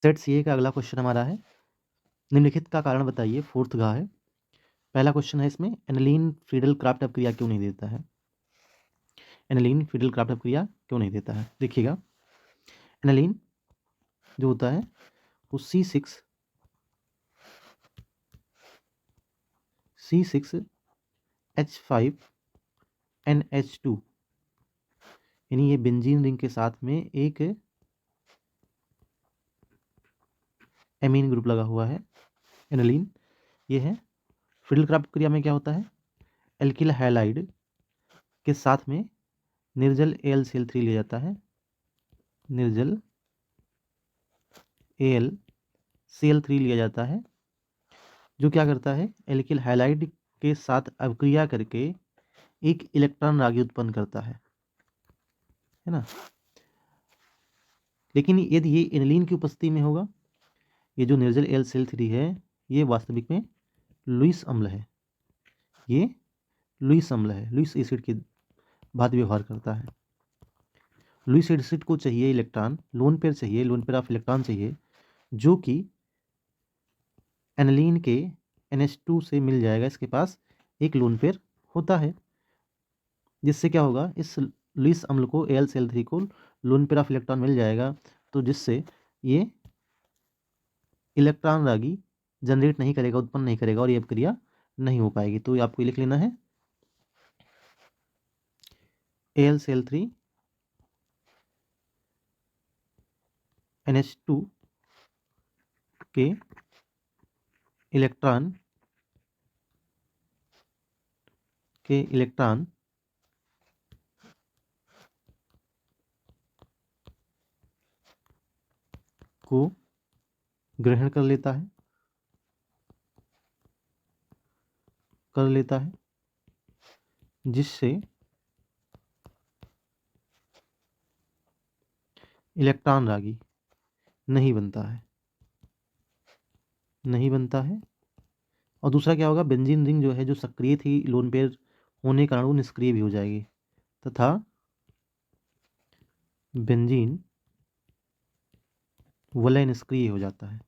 Set CA का अगला question हमारा है, निम्नलिखित का कारण बताइए। फोर्थ घा है। पहला क्वेश्चन है इसमें, एनिलीन फ्रीडल क्राफ्ट अपक्रिया क्यों नहीं देता है? एनिलीन फ्रीडल क्राफ्ट अपक्रिया क्यों नहीं देता है? देखिएगा, एनिलीन जो होता है वो C6H5NH2 यानी ये बेंजीन रिंग के साथ में एक एमीन ग्रुप लगा हुआ है, एनिलीन ये है। फ्रीडल क्राफ्ट क्रिया में क्या होता है, एल्किल हैलाइड के साथ में निर्जल AlCl3 लिया जाता है, निर्जल AlCl3 लिया जाता है, जो क्या करता है, एल्किल हैलाइड के साथ अभिक्रिया करके एक इलेक्ट्रॉन रागी उत्पन्न करता है ना। लेकिन यदि ये एनिलीन की उपस्थिति में होगा, ये जो निर्जल AlCl3 है ये वास्तविक में लुईस अम्ल है, ये लुईस अम्ल है, लुईस एसिड की भांति व्यवहार करता है। लुईस एसिड को चाहिए इलेक्ट्रॉन, लोन पेयर चाहिए, लोन पेयर ऑफ इलेक्ट्रॉन चाहिए, जो कि एनिलीन के NH2 से मिल जाएगा। इसके पास एक लोन पेयर होता है, जिससे क्या होगा, इस लुईस अम्ल को AlCl3 को लोन पेयर ऑफ इलेक्ट्रॉन मिल जाएगा, तो जिससे ये इलेक्ट्रॉन रागी जनरेट नहीं करेगा, उत्पन्न नहीं करेगा, और ये अभिक्रिया नहीं हो पाएगी। तो आपको लिख लेना है AlCl3 NH2 के इलेक्ट्रॉन को ग्रहण कर लेता है, जिससे इलेक्ट्रॉन रागी नहीं बनता है। और दूसरा क्या होगा, बेंजीन रिंग जो है, जो सक्रिय थी लोन पेयर होने के कारण, वो निष्क्रिय भी हो जाएगी, तथा बेंजीन वलय निष्क्रिय हो जाता है।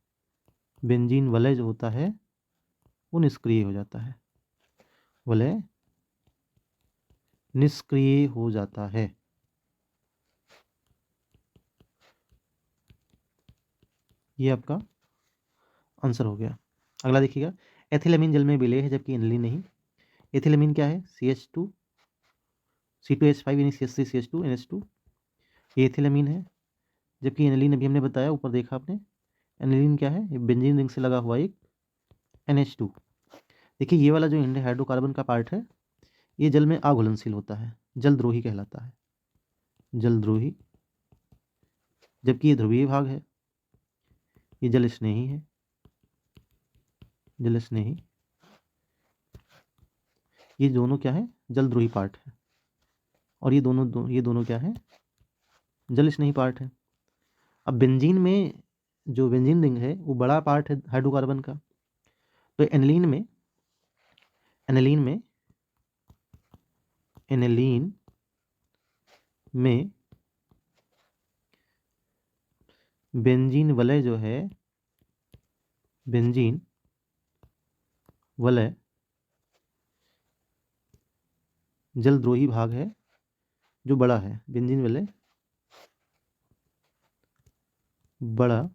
बेंजीन वलय जो होता है वो निष्क्रिय हो जाता है, वलय निष्क्रिय हो जाता है। ये आपका आंसर हो गया। अगला देखिएगा, एथिलमीन जल में विलेय है जबकि एनिलीन नहीं। एथिलमीन क्या है, C2H5 यानी CH3CH2 NH2, ये एथिलमीन है। जबकि एनिलीन अभी हमने बताया, ऊपर देखा आपने, एनिलीन क्या है, ये बेंजीन रिंग से लगा हुआ एक NH2। देखिए ये वाला जो हाइड्रोकार्बन का पार्ट है, ये जल में अघुलनशील होता है, जलद्रोही कहलाता है, जलद्रोही। जबकि ये ध्रुवीय भाग है, ये जल स्नेही है, जल स्नेही। ये दोनों क्या है, जलद्रोही पार्ट है, और ये दोनों क्या है, जल स्नेही पार्ट है। अब बेंजीन में जो बेंजीन रिंग है वो बड़ा पार्ट है हाइड्रोकार्बन का। तो एनिलीन में बेंजीन वलय जो है, बेंजीन वलय जलद्रोही भाग है जो बड़ा है, बेंजीन वलय बड़ा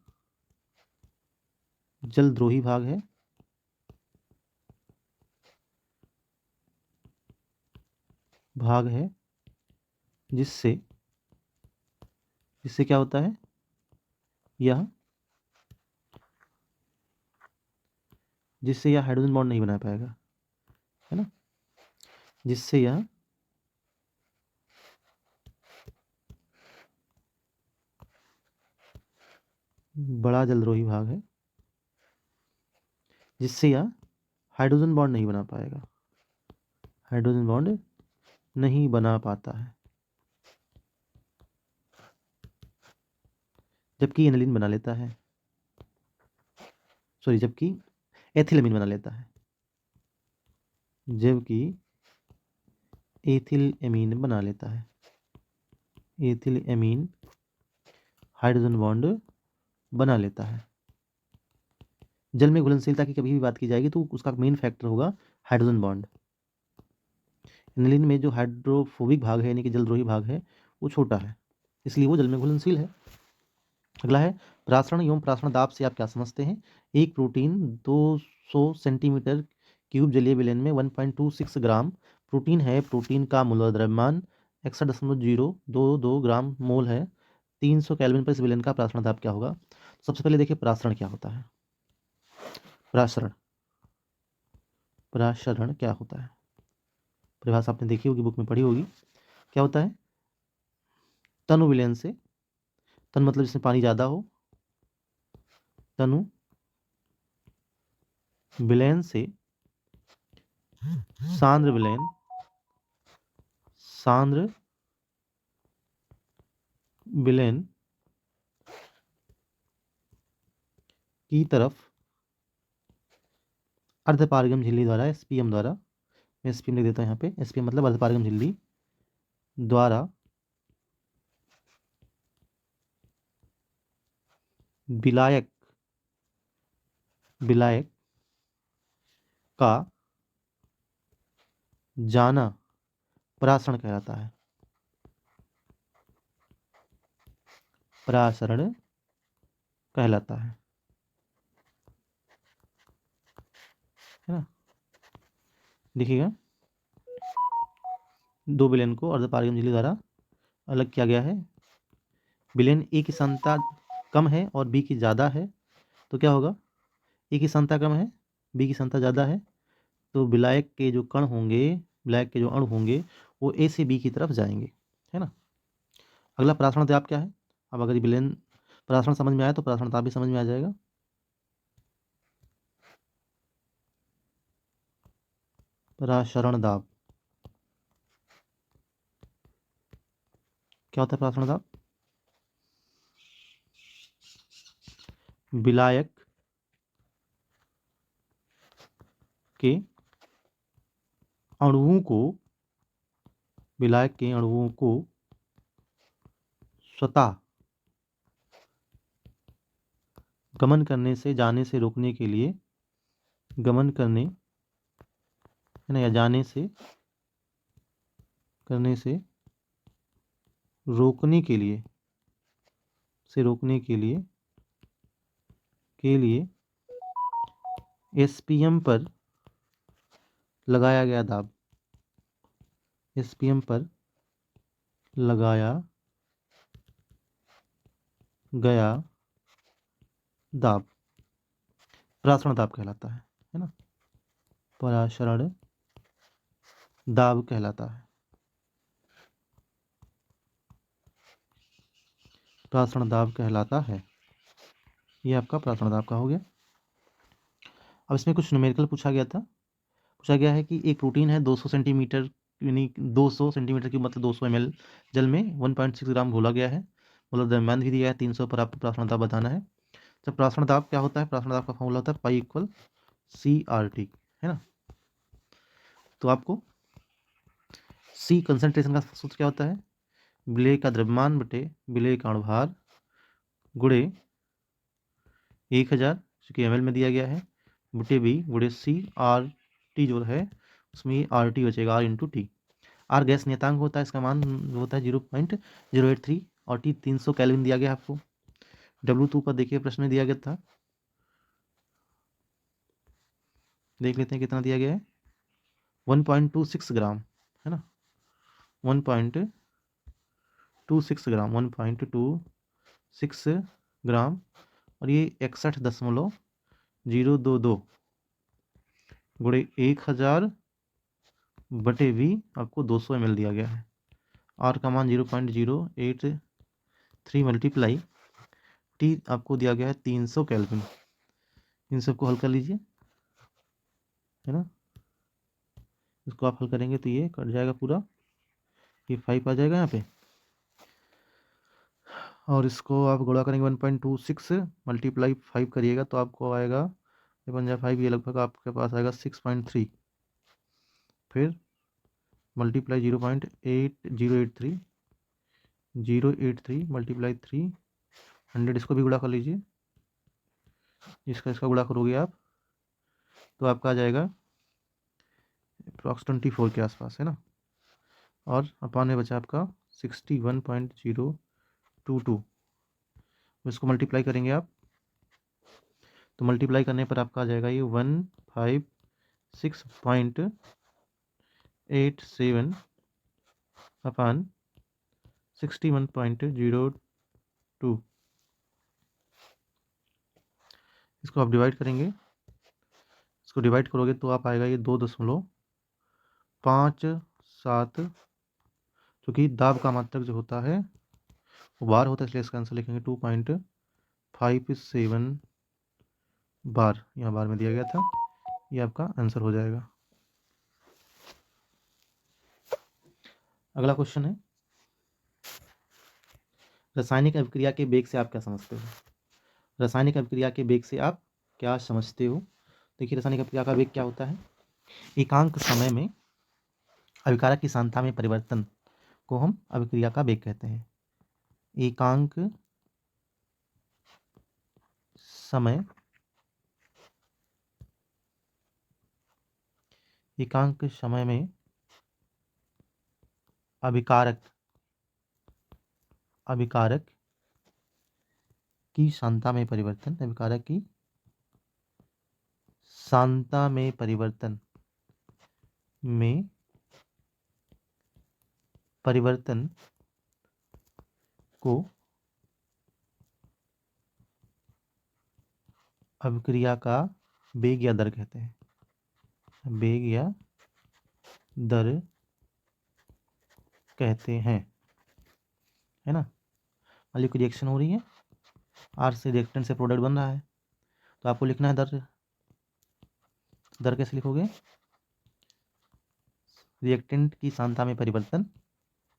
जलद्रोही भाग है, जिससे क्या होता है, जिससे यह हाइड्रोजन बॉन्ड नहीं बना पाएगा, है ना, जिससे यह बड़ा जलद्रोही भाग है, जिससे यह हाइड्रोजन बॉन्ड नहीं बना पाएगा, हाइड्रोजन बॉन्ड नहीं बना पाता है। जबकि एनिलीन बना लेता है, जबकि एथिलमीन बना लेता है, जबकि एथिलएमीन बना लेता है। एथिलएमीन हाइड्रोजन बॉन्ड बना लेता है। जल में घुलनशीलता की कभी भी बात की जाएगी तो उसका मेन फैक्टर होगा हाइड्रोजन बॉन्ड। एनिलीन में जो हाइड्रोफोबिक भाग है यानी कि जलद्रोही भाग है वो छोटा है, इसलिए वो जल में घुलनशील है। अगला है प्रासरण एवं प्रासरण दाब से आप क्या समझते हैं। एक प्रोटीन 200 सेंटीमीटर क्यूब जलीय विलयन में 1.26 ग्राम प्रोटीन है। प्रोटीन का मूल द्रव्यमान 61.022 ग्राम मोल है। 300 केल्विन पर इस विलयन का प्रासरण दाब क्या होगा। सबसे पहले देखिए प्रासरण क्या होता है। प्रासरण प्रासरण क्या होता है, परिभाषा आपने देखी होगी, बुक में पढ़ी होगी। क्या होता है, तनु विलयन से, तन मतलब जिसमें पानी ज़्यादा हो, तनु विलयन से सांद्र विलयन, सांद्र विलयन की तरफ अर्धपारगम झिल्ली द्वारा, एसपीएम द्वारा, मैं एसपीएम लिख देता हूँ यहाँ पे, एसपीएम मतलब अर्धपारगम झिल्ली द्वारा विलायक विलायक का जाना प्रासरण कहलाता है। प्रासरण कहलाता है ना। देखिएगा, दो विलयन को अर्धपारगम झिल्ली द्वारा अलग किया गया है। विलयन ए की सांद्रता कम है और बी की ज़्यादा है तो क्या होगा, ए की सांद्रता कम है, बी की सांद्रता ज़्यादा है, तो विलायक के जो कण होंगे, विलायक के जो अणु होंगे वो ए से बी की तरफ जाएंगे, है ना। अगला प्रासरण दाब क्या है। अब अगर विलयन प्रासरण समझ में आया तो प्रासरण दाब भी समझ में आ जाएगा। प्रासरण दाब क्या होता है। प्रासरण दाब विलायक के अणुओं को, विलायक के अणुओं को स्वतः गमन करने से, जाने से रोकने के लिए, गमन करने है ना, या जाने से, करने से रोकने के लिए, से रोकने के लिए एसपीएम पर लगाया गया दाब, एसपीएम पर लगाया गया दाब प्रासरण दाब कहलाता है ना। प्रासरण दाब कहलाता है, प्रासरण दाब कहलाता है। ये आपका प्रासरण दाब का हो गया। अब इसमें कुछ न्यूमेरिकल पूछा गया था। पूछा गया है कि एक प्रोटीन है 200 सेंटीमीटर, यानी 200 सेंटीमीटर की मतलब 200 ml जल में 1.6 ग्राम घोला गया है, मतलब द्रव्यमान भी दिया है 300 पर, आपको प्रासरण दाब बताना है। जब प्रासरण दाब क्या होता है, प्रासरण दाब का फॉर्मूला होता है पाई इक्वल CRT, है ना। तो आपको सी कंसंट्रेशन का सूत्र क्या होता है, विलेय का द्रव्यमान बटे विलेय का अणुभार गुणे 1000 जो कि ml में दिया गया है, बटे बी गुणे CRT जो है उसमें RT बचेगा, R×T। आर गैस नियतांक होता है, इसका मान होता है 0.083 और टी 300 केल्विन दिया गया आपको। W2 पर देखिए प्रश्न में दिया गया था, देख लेते हैं कितना दिया गया है, 1.26 ग्राम, है ना, 1.26 ग्राम, 1.26 ग्राम, और ये 61.022 गुणे 1000 बटे भी आपको 200 ml दिया गया है। आर का मान 0.083 मल्टीप्लाई टी आपको दिया गया है 300 केल्विन। इन सबको हल कर लीजिए, है ना। इसको आप हल करेंगे तो ये कट जाएगा पूरा, ये 5 आ जाएगा यहाँ पे, और इसको आप गुणा करेंगे 1.26 मल्टीप्लाई 5 करिएगा तो आपको आएगा, ये बन जाए 5, ये लगभग आपके पास आएगा 6.3, फिर मल्टीप्लाई 0.8083 मल्टीप्लाई 300, इसको भी गुणा कर लीजिए इसका इसका गुणा करोगे आप तो आपका आ जाएगा अप्रॉक्स 24 के आसपास, है ना। और अपान में बचा आपका 61.022। इसको मल्टीप्लाई करेंगे आप तो मल्टीप्लाई करने पर आपका आ जाएगा ये 156.87 अपान 61.02। इसको आप डिवाइड करेंगे, इसको डिवाइड करोगे तो आप आएगा ये 2.57, क्योंकि दाब का मात्रक जो होता है वो बार होता है, इसलिए इसका आंसर लिखेंगे 2.57 बार, यहाँ बार में दिया गया था, ये आपका आंसर हो जाएगा। अगला क्वेश्चन है, रासायनिक अभिक्रिया के वेग से आप क्या समझते हो? रासायनिक अभिक्रिया के वेग से आप क्या समझते हो? देखिए रासायनिक अभिक्रिया का वेग क्या होता है, एकांक समय में अभिकारक की सांद्रता में परिवर्तन को हम अभिक्रिया का वेग कहते हैं। एकांक समय में अभिकारक की सांद्रता में परिवर्तन, अभिकारक की सांद्रता में परिवर्तन को अभिक्रिया का वेग या दर कहते हैं। वेग या दर कहते हैं, है ना। मान लीजिए रिएक्शन हो रही है, आर से रिएक्टेंट से प्रोडक्ट बन रहा है, तो आपको लिखना है दर। दर कैसे लिखोगे? रिएक्टेंट की सांद्रता में परिवर्तन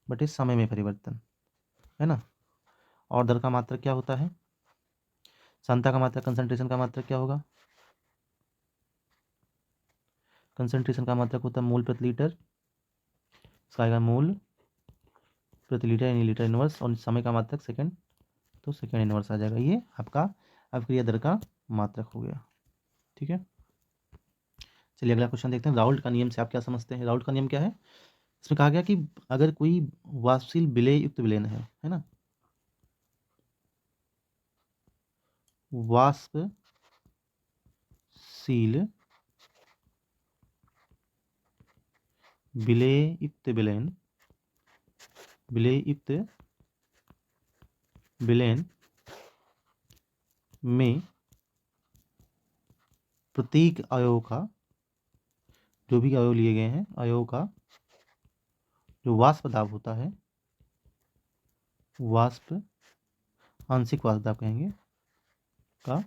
बटे समय में परिवर्तन, है ना। और दर का मात्रक क्या होता है? सांद्रता का मात्रक, कंसंट्रेशन का मात्रक क्या होगा? कंसंट्रेशन का मात्रक होता है मोल प्रति लीटर, इसका आएगा मोल प्रति लीटर यानी लीटर इनवर्स, और समय का मात्रक सेकंड, तो सेकंड इनवर्स आ जाएगा। ये आपका अभिक्रिया दर का मात्रक हो गया, ठीक है। चलिए अगला क्वेश्चन देखते हैं, राउल्ट का नियम से आप क्या समझते हैं? राउल्ट का नियम क्या है? इसमें कहा गया कि अगर कोई वाष्पशील विलेय युक्त विलेन है ना, वाष्पशील विलेय युक्त विलेन में प्रत्येक अवयव का, जो भी अवयव लिए गए हैं, अवयव का जो वाष्प दाब होता है, आंशिक वाष्प दाब कहेंगे का,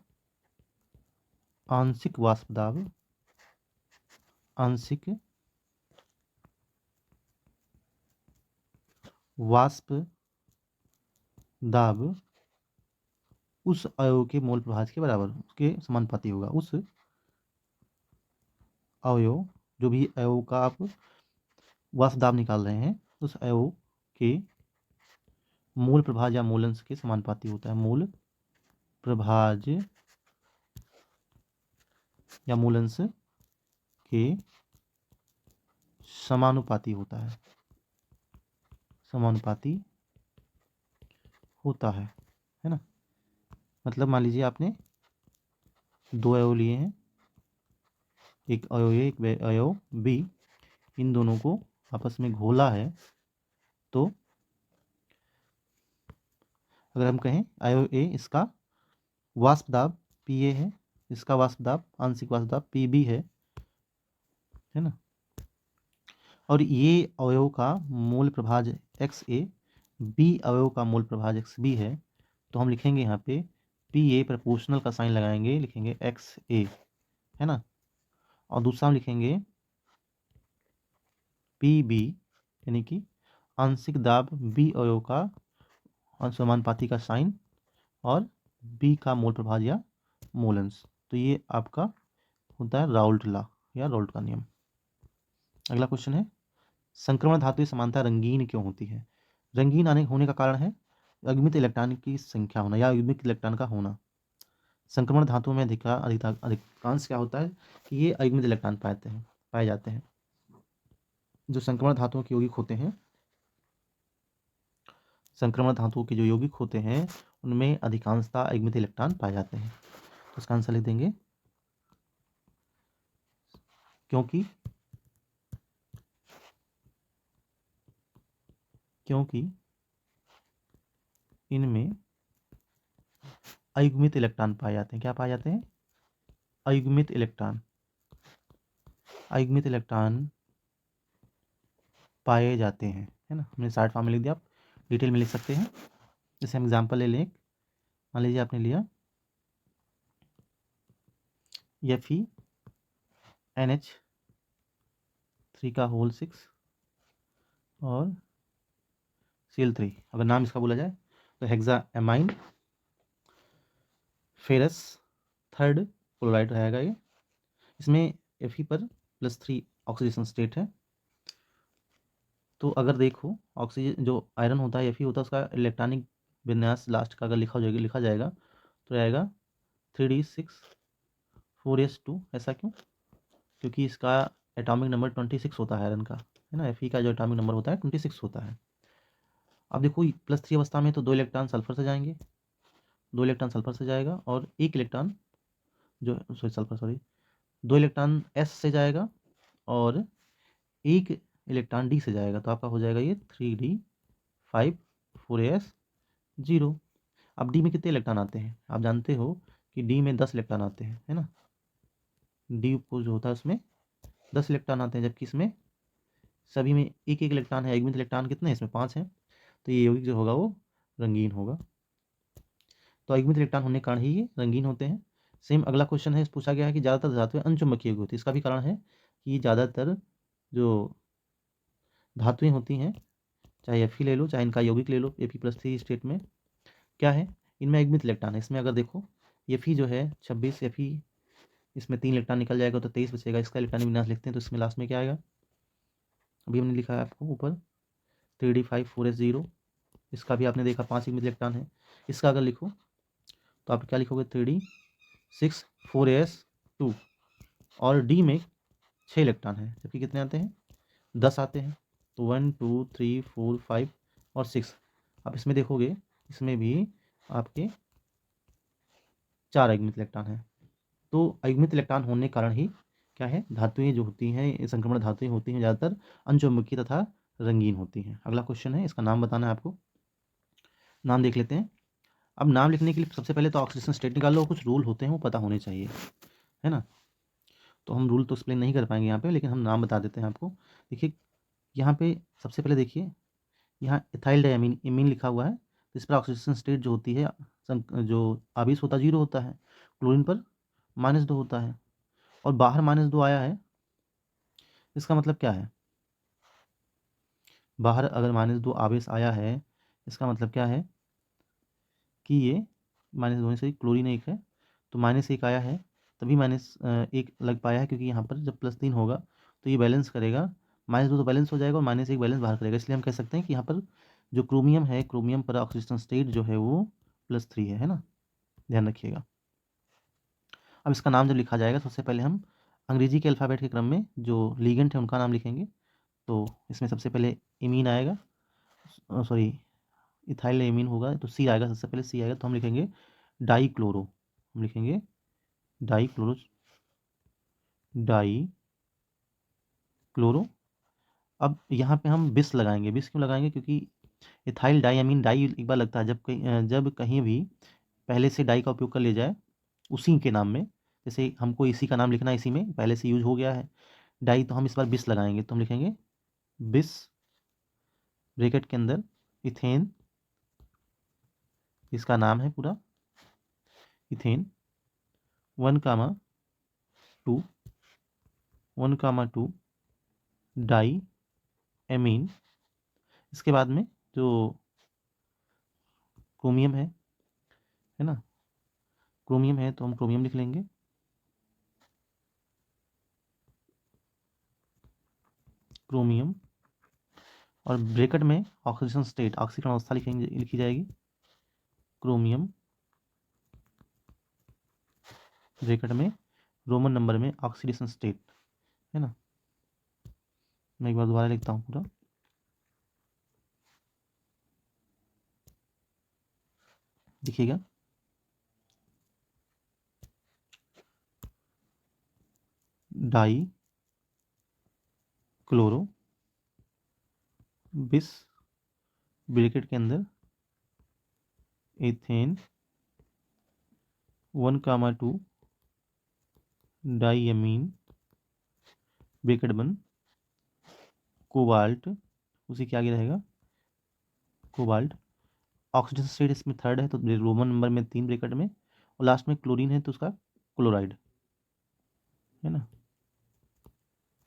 आंशिक वाष्प दाब उस अवयव के मोल प्रभाज के बराबर, उसके समानुपाती होगा। उस अवयव, जो भी अवयव का आप वाष्प दाब निकाल रहे हैं, उस अवयव के मूल प्रभाज या मूलंश के समानुपाती होता है। मूल प्रभाज या मूलंश के समानुपाती होता है ना। मतलब मान लीजिए आपने दो अवयव लिए हैं, एक अवयव ए एक अवयव बी, इन दोनों को आपस में घोला है, तो अगर हम कहें अवयव ए, इसका वाष्प दाब पी ए है, इसका वाष्प दाब, आंशिक वाष्प दाब पी बी है ना, और ये अवयव का मूल प्रभाज एक्स ए, बी अवयव का मूल प्रभाज एक्स बी है, तो हम लिखेंगे यहाँ पे पी ए, प्रपोर्शनल का साइन लगाएंगे, लिखेंगे एक्स ए, है ना। और दूसरा हम लिखेंगे पी बी, यानी कि आंशिक दाब बी अवयव का समानुपाती का साइन, और बी का मोल प्रभाज या मोलंस। तो ये आपका होता है राउल्ट लॉ या राउल्ट का नियम। अगला क्वेश्चन है, संक्रमण धातु की समानता रंगीन क्यों होती है? रंगीन होने का कारण है युग्मित इलेक्ट्रॉन की संख्या होना या युग्मित इलेक्ट्रॉन का होना। संक्रमण धातुओं में अधिकांश क्या होता है कि ये अयुग्मित इलेक्ट्रॉन पाए जाते हैं। जो संक्रमण धातुओं के यौगिक होते हैं, संक्रमण धातुओं के जो यौगिक होते हैं उनमें अधिकांशतः अयुग्मित इलेक्ट्रॉन पाए जाते हैं। तो इसका आंसर लिख देंगे क्योंकि इनमें अयुग्मित इलेक्ट्रॉन पाए जाते हैं। क्या पाए जाते हैं? अयुग्मित इलेक्ट्रॉन पाए जाते हैं, है ना। हमने शॉर्ट फॉर्म में लिख दिया, आप डिटेल में लिख सकते हैं। जैसे हम एग्जांपल ले लें, मान लीजिए आपने लिया FeNH3 का होल 6 और Cl3। अगर नाम इसका बोला जाए तो हेक्साएमाइन फेरस थर्ड क्लोराइड रहेगा ये। इसमें Fe पर +3 ऑक्सीडेशन स्टेट है। तो अगर देखो ऑक्सीजन जो आयरन होता है Fe होता है, उसका इलेक्ट्रॉनिक विन्यास लास्ट का अगर लिखा जाएगा तो रहेगा 3d6 4s2। ऐसा क्यों? क्योंकि इसका एटॉमिक नंबर 26 होता है आयरन का, है ना। Fe का जो एटॉमिक नंबर होता है 26 होता है। अब देखो +3 अवस्था में तो 2 इलेक्ट्रॉन सल्फर से जाएंगे, 2 इलेक्ट्रॉन सल्फर से जाएगा और 1 इलेक्ट्रॉन सॉरी 2 इलेक्ट्रॉन S से जाएगा और 1 इलेक्ट्रॉन D से जाएगा। तो आपका हो जाएगा ये 3d5 4s0। अब D में कितने इलेक्ट्रॉन आते हैं? आप जानते हो कि D में 10 इलेक्ट्रॉन आते हैं, है ना। D को जो होता है उसमें 10 इलेक्ट्रॉन आते हैं, जबकि इसमें सभी में 1 इलेक्ट्रॉन है। अयुग्मित इलेक्ट्रॉन कितने हैं? इसमें 5 हैं। तो ये यौगिक जो होगा वो रंगीन होगा। तो अयुग्मित इलेक्ट्रॉन होने के कारण ही ये रंगीन होते हैं। सेम अगला क्वेश्चन है, पूछा गया है कि ज़्यादातर धातुएं अनचुंबकीय होती है। इसका भी कारण है कि ज़्यादातर जो धातुएं होती हैं, चाहे Fe ले लो, चाहे इनका यौगिक ले लो, Fe+3 स्टेट में क्या है, इनमें अयुग्मित इलेक्ट्रॉन है। इसमें अगर देखो Fe जो है 26, Fe इसमें 3 इलेक्ट्रॉन निकल जाएगा तो 23 बचेगा। इसका इलेक्ट्रॉनिक विन्यास लिखते हैं तो इसमें लास्ट में क्या आएगा? अभी हमने लिखा है आपको ऊपर 3d5 4s0। इसका भी आपने देखा 5 अयुग्मित इलेक्ट्रॉन है। इसका अगर लिखो तो आप क्या लिखोगे? 3d6 4s2 और D में 6 इलेक्ट्रॉन है, जबकि कितने आते हैं? 10 आते हैं। तो 1 2 3 4 5 और 6। आप इसमें देखोगे इसमें भी आपके 4 अयुग्मित इलेक्ट्रॉन हैं। तो अयुग्मित इलेक्ट्रॉन होने के कारण ही क्या है, धातुएं जो होती हैं, संक्रमण धातुएं होती हैं, ज़्यादातर अनचुंबकीय तथा रंगीन होती हैं। अगला क्वेश्चन है, इसका नाम बताना है आपको। नाम देख लेते हैं। अब नाम लिखने के लिए सबसे पहले तो ऑक्सीडेशन स्टेट निकालो, कुछ रूल होते हैं वो पता होने चाहिए, है ना। तो हम रूल तो एक्सप्लेन नहीं कर पाएंगे यहाँ पे, लेकिन हम नाम बता देते हैं आपको। देखिए यहाँ पे सबसे पहले देखिए, यहाँ इथाइल डायमीन इमीन लिखा हुआ है। तो इस पर ऑक्सीडेशन स्टेट जो होती है, जो आवेश होता है 0 होता है। क्लोरीन पर -2 होता है और बाहर -2 आया है। इसका मतलब क्या है? बाहर अगर -2 आवेश आया है, इसका मतलब क्या है कि ये -2 से क्लोरीन 1 है, तो -1 आया है, तभी -1 लग पाया है, क्योंकि यहाँ पर जब +3 होगा तो ये बैलेंस करेगा। -2 तो बैलेंस हो जाएगा और -1 बैलेंस बाहर करेगा। इसलिए हम कह सकते हैं कि यहाँ पर जो क्रोमियम है, क्रोमियम पर ऑक्सीडेशन स्टेट जो है वो +3 है ना। ध्यान रखिएगा। अब इसका नाम जब लिखा जाएगा, सबसे पहले हम अंग्रेजी के अल्फ़ाबेट के क्रम में जो लीगेंट है उनका नाम लिखेंगे। तो इसमें सबसे पहले इमीन आएगा, सॉरी इथाइल एमीन होगा तो सी आएगा, सबसे पहले सी आएगा। तो हम लिखेंगे डाईक्लोरो, हम लिखेंगे डाईक्लोरो, डाईक्लोरो। अब यहाँ पे हम बिस लगाएंगे। बिस क्यों लगाएंगे? क्योंकि इथाइल डाईअमीन, डाई एक बार लगता है जब कहीं भी पहले से डाई का उपयोग कर लिया जाए उसी के नाम में। जैसे हमको इसी का नाम लिखना है, इसी में पहले से यूज हो गया है डाई, तो हम इस बार बिस लगाएंगे। तो हम लिखेंगे बिस ब्रैकेट के अंदर इथेन, इसका नाम है पूरा इथेन 1,2 1,2 डाई एमीन। इसके बाद में जो क्रोमियम है ना, क्रोमियम है तो हम क्रोमियम लिख लेंगे। क्रोमियम और ब्रैकेट में ऑक्सीजन स्टेट, ऑक्सीकरण अवस्था लिखी जाएगी। क्रोमियम ब्रैकेट में रोमन नंबर में ऑक्सीडेशन स्टेट, है ना। मैं एक बार दोबारा लिखता हूँ पूरा। देखिएगा, डाई क्लोरो बिस ब्रैकेट के अंदर एथेन 1,2 डाई एमीन ब्रैकेट बंद कोबाल्ट, उसी के आगे रहेगा कोबाल्ट। ऑक्सीडेशन स्टेट इसमें थर्ड है तो रोमन नंबर में 3 ब्रैकेट में, और लास्ट में क्लोरीन है तो उसका क्लोराइड, है ना।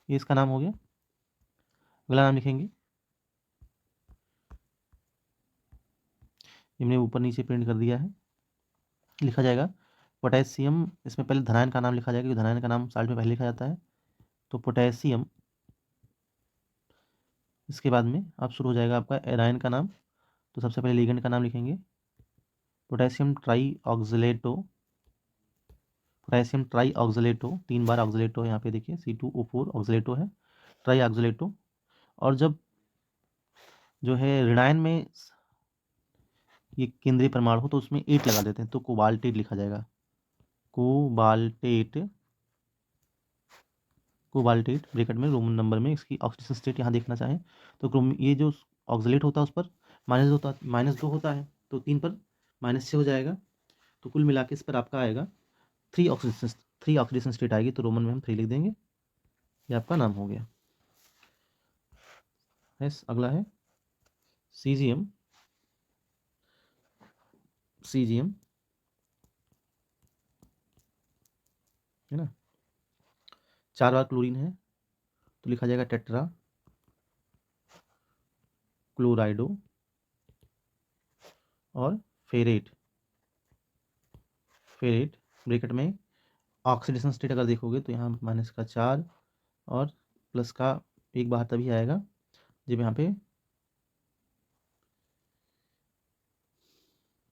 ये इसका नाम हो गया। अगला नाम लिखेंगे, हमने ऊपर नीचे प्रिंट कर दिया है। लिखा जाएगा पोटेशियम, इसमें पहले धनायन का नाम लिखा जाएगा क्योंकि धनायन का नाम साल्ट में पहले लिखा जाता है। तो पोटेशियम, इसके बाद में अब शुरू हो जाएगा आपका एरायन का नाम। तो सबसे पहले लिगेंड का नाम लिखेंगे, पोटेशियम ट्राई ऑक्सलेटो, पोटेशियम ट्राई ऑक्सलेटो, 3 बार ऑक्सलेटो है यहाँ पे देखिए, C2O4 ऑक्सलेटो है, ट्राई ऑक्सलेटो। और जब जो है ऋणायन में ये केंद्रीय परमाणु हो तो उसमें 8 लगा देते हैं तो कोबाल्टेट लिखा जाएगा, कोबाल्टेट, कोबाल्टेट ब्रैकेट में रोमन नंबर में। इसकी ऑक्सीडेशन स्टेट यहाँ देखना चाहें तो ये जो ऑक्सलेट होता है उस पर -2 होता है तो 3 पर -6 हो जाएगा। तो कुल मिला के इस पर आपका आएगा 3 ऑक्सीडेशन स्टेट आएगी तो रोमन में हम 3 लिख देंगे। ये आपका नाम हो गया। अगला है सीजियम, सीजियम, है ना। 4 बार क्लोरीन है तो लिखा जाएगा टेट्रा क्लोराइडो। और फेरेट, फेरेट ब्रैकेट में ऑक्सीडेशन स्टेट अगर देखोगे तो यहाँ -4 और प्लस का 1 बाहर तभी आएगा जब यहाँ पे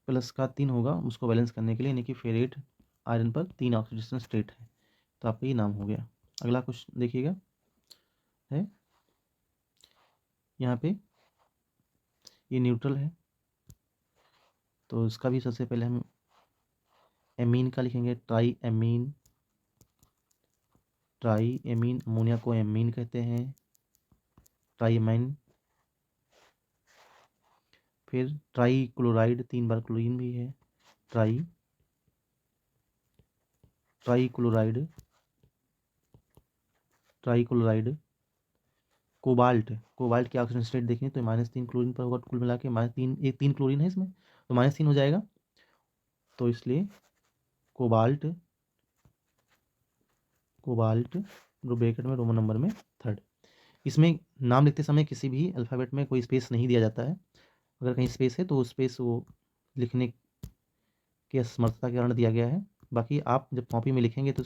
प्लस का 3 होगा उसको बैलेंस करने के लिए, यानी कि फेरेट आयरन पर 3 ऑक्सीडेशन स्टेट है तो आपका ये नाम हो गया। अगला कुछ देखिएगा है, यहाँ पे ये न्यूट्रल है तो इसका भी सबसे पहले हम एमीन का लिखेंगे, try amine, try amine, ammonia को एमीन कहते हैं, ट्राई एमाइन। फिर ट्राई क्लोराइड, 3 बार क्लोरीन भी है, try, try chloride, try chloride. Cobalt, cobalt की ऑक्सीजन स्टेट देखें तो -3 क्लोरीन पर होगा, कुल मिला के -3, एक 3 क्लोरीन है इसमें तो -3 हो जाएगा। तो इसलिए कोबाल्ट, कोबाल्ट ब्रैकेट में रोमन नंबर में 3rd। इसमें नाम लिखते समय किसी भी अल्फ़ाबेट में कोई स्पेस नहीं दिया जाता है, अगर कहीं स्पेस है तो स्पेस वो लिखने की असमर्थता के कारण दिया गया है। बाकी आप जब कॉपी में लिखेंगे तो